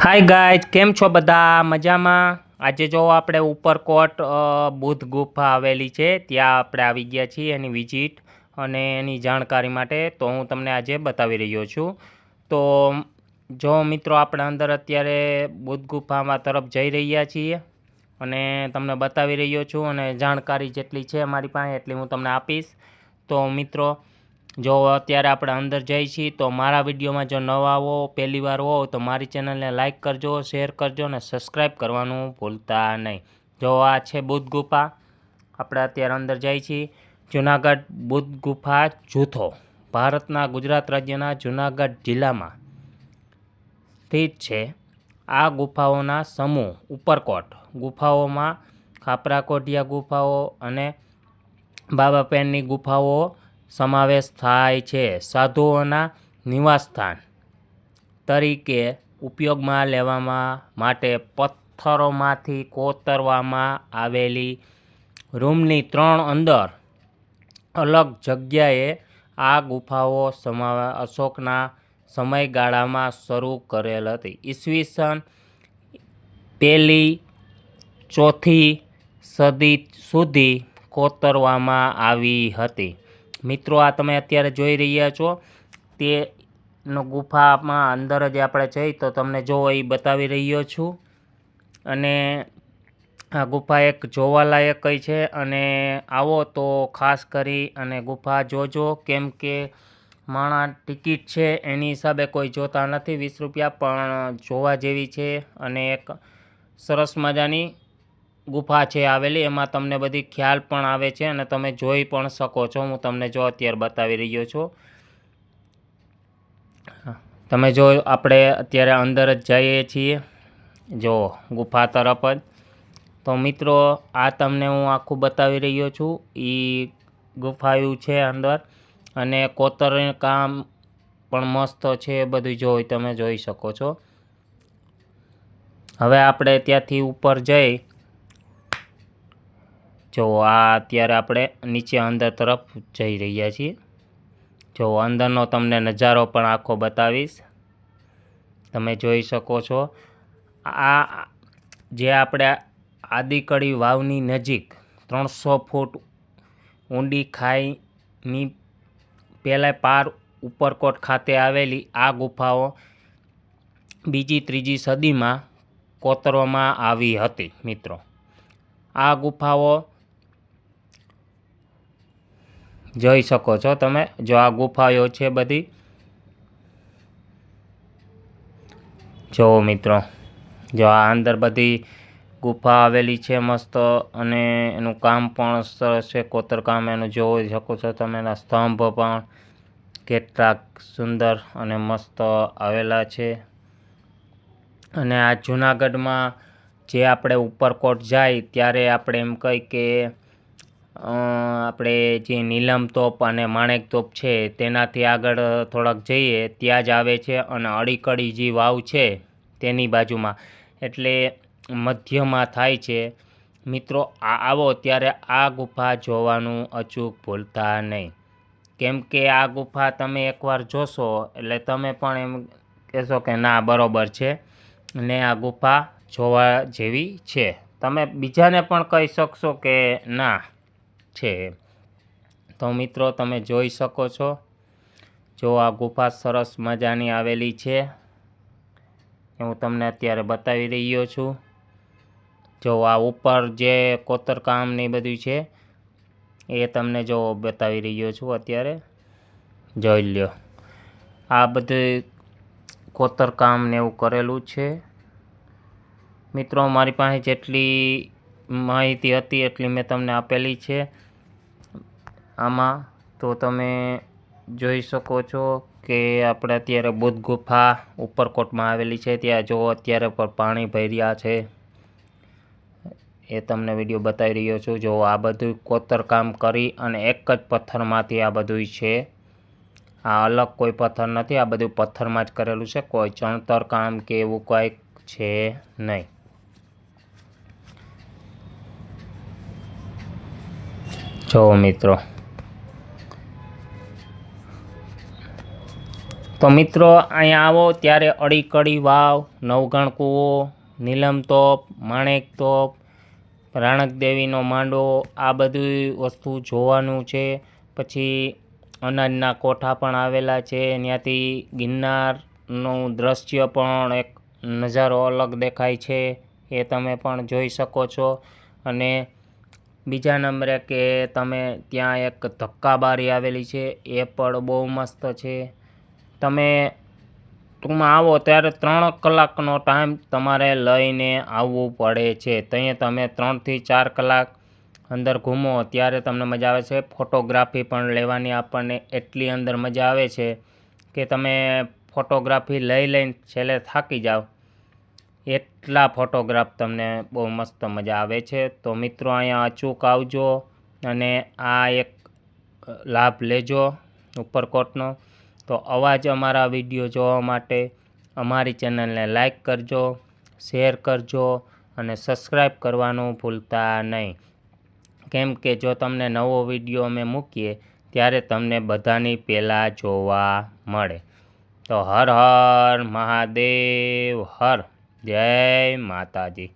Hi guys, કેમ છો બધા? મજામાં? આજે જો આપણે ઉપરકોટ બુદ્ધ ગુફા આવેલી છે ત્યાં આપણે આવી ગયા છીએ એની વિઝિટ અને એની જાણકારી માટે. તો હું તમને આજે બતાવી રહ્યો છું. તો જો મિત્રો, આપણે અંદર અત્યારે બુદ્ધ ગુફામાં તરફ જઈ રહ્યા છીએ અને તમને બતાવી રહ્યો છું અને જાણકારી જેટલી છે મારી પાસે એટલી હું તમને આપીશ. તો મિત્રો, જો અત્યારે આપણે અંદર જઈએ છીએ તો મારા વિડીયોમાં જો નવા આવો પહેલી વાર હો તો મારી ચેનલને લાઇક કરજો, શેર કરજો અને સબસ્ક્રાઈબ કરવાનું ભૂલતા નહીં. જો આ છે બુદ્ધ ગુફા. આપણે અત્યારે અંદર જઈએ છીએ. જૂનાગઢ બુદ્ધ ગુફા જૂથો ભારતના ગુજરાત રાજ્યના જૂનાગઢ જિલ્લામાં સ્થિત છે. આ ગુફાઓના સમૂહ ઉપરકોટ ગુફાઓમાં ખાપરાકોટિયા ગુફાઓ અને બાબાપેનની ગુફાઓ સમાવેશ થાય છે. સાધુઓના નિવાસસ્થાન તરીકે ઉપયોગમાં લેવામાં માટે પથ્થરોમાંથી કોતરવામાં આવેલી રૂમની 3 અંદર અલગ જગ્યાએ આ ગુફાઓ અશોકના સમયગાળામાં શરૂ કરેલ હતી. ઈસવીસન 1લી 4થી સદી સુધી કોતરવામાં આવી હતી. મિત્રો, આ તમે અત્યારે જોઈ રહ્યા છો તે ગુફામાં અંદર જ આપણે જઈ તો તમને જો એ બતાવી રહ્યો છું. અને આ ગુફા એક જોવાલાયક કઈ છે અને આવો તો ખાસ કરી અને ગુફા જોજો, કેમ કે માણા ટિકિટ છે એની હિસાબે કોઈ જોતા નથી. 20 રૂપિયા પણ જોવા જેવી છે અને એક સરસ મજાની ગુફા છે આવેલી. એમાં તમને બધી ખ્યાલ પણ આવે છે અને તમે જોઈ પણ શકો છો. હું તમને જો અત્યારે બતાવી રહ્યો છું. તમે જો આપણે અત્યારે અંદર જ જઈએ છીએ જો ગુફા તરફ જ. તો મિત્રો, આ તમને હું આખું બતાવી રહ્યો છું. એ ગુફાયું છે અંદર અને કોતરનું કામ પણ મસ્ત છે. બધું જોઈ તમે જોઈ શકો છો. હવે આપણે ત્યાંથી ઉપર જઈ જો આ અત્યારે આપણે નીચે અંદર તરફ જઈ રહ્યા છીએ. જો અંદરનો તમને નજારો પણ આખો બતાવીશ. તમે જોઈ શકો છો. આ જે આપણે આદિકડી વાવની નજીક 300 ફૂટ ઊંડી ખાઈની પહેલાં પાર ઉપરકોટ ખાતે આવેલી આ ગુફાઓ 2જી-3જી સદીમાં કોતરવામાં આવી હતી. મિત્રો, આ ગુફાઓ જોઈ શકો છો તમે. જો આ ગુફાઓ છે બધી. જો મિત્રો, જો આ અંદર બધી ગુફા આવેલી છે મસ્ત અને એનું કામ પણ સરસ છે. કોતરકામ એનું જોઈ શકો છો તમે. એના સ્તંભ પણ કેટલાક સુંદર અને મસ્ત આવેલા છે. અને આ જૂનાગઢમાં જે આપણે ઉપરકોટ જાય ત્યારે આપણે એમ કહી કે આપણે જે નીલમ તોપ અને માણેક તોપ છે તેનાથી આગળ થોડાક જઈએ ત્યાં જ આવે છે. અને અડીકડી જે વાવ છે તેની બાજુમાં એટલે મધ્યમાં થાય છે. મિત્રો, આવો ત્યારે આ ગુફા જોવાનું અચૂક ભૂલતા નહીં, કેમ કે આ ગુફા તમે એકવાર જોશો એટલે તમે પણ એમ કહેશો કે ના બરોબર છે ને આ ગુફા જોવા જેવી છે. તમે બીજાને પણ કહી શકશો કે ના છે. તો મિત્રો, તમે જોઈ શકો છો. જો આ ગુફા સરસ મજાની આવેલી છે હું તમને અત્યારે બતાવી રહ્યો છું. જો આ ઉપર જે કોતરકામ ને બધું છે એ તમને જો બતાવી રહ્યો છું અત્યારે. જોઈ લ્યો, આ બધું કોતરકામ ને એવું કરેલું છે. મિત્રો, મારી પાસે જેટલી માહિતી હતી એટલી મેં તમને આપેલી છે આમાં. તો તમે જોઈ શકો છો કે આપણે અત્યારે બુદ્ધ ગુફા ઉપરકોટમાં આવેલી છે. ત્યાં જો અત્યારે પણ પાણી ભર્યા છે એ તમને વિડીયો બતાવી રહ્યો છું. જો આ બધું કોતરકામ કરી અને એક જ પથ્થરમાંથી આ બધું છે. આ અલગ કોઈ પથ્થર નથી. આ બધું પથ્થરમાં જ કરેલું છે. કોઈ ચણતર કામ કે એવું કંઈક છે નહીં. જો મિત્રો, તો મિત્રો અહીંયા આવો ત્યારે અડીકડી વાવ, નવઘણ કૂવો, નીલમતોપ, માણેકતોપ, રાણકદેવીનો માંડવો, આ બધી વસ્તુ જોવાનું છે. પછી અનાજના કોઠા પણ આવેલા છે. ત્યાંથી ગિરનારનું દ્રશ્ય પણ એક નજારો અલગ દેખાય છે, એ તમે પણ જોઈ શકો છો. અને બીજા નંબરે કે તમે ત્યાં એક ધક્કાબારી આવેલી છે, એ પણ બહુ મસ્ત છે. તમે ટૂંકમાં આવો ત્યારે 3 કલાકનો ટાઈમ તમારે લઈને આવવું પડે છે. ત્યાં તમે 3 થી 4 કલાક અંદર ઘૂમો ત્યારે તમને મજા આવે છે. ફોટોગ્રાફી પણ લેવાની આપણને એટલી અંદર મજા આવે છે કે તમે ફોટોગ્રાફી લઈને છેલ્લે થાકી જાઓ, એટલા ફોટોગ્રાફ તમને બહુ મસ્ત મજા આવે છે. તો મિત્રો અહીંયા અચૂક આવજો અને આ એક લાભ લેજો ઉપરકોટનો. તો આવા જ અમારા વિડીયો જોવા માટે અમારી ચેનલને લાઈક કરજો, શેર કરજો અને સબસ્ક્રાઈબ કરવાનું ભૂલતા નહીં. કેમ કે જો તમને નવો વિડીયો અમે મૂકીએ ત્યારે તમને બધાની પહેલાં જોવા મળે. તો હર હર મહાદેવ હર, જય માતાજી.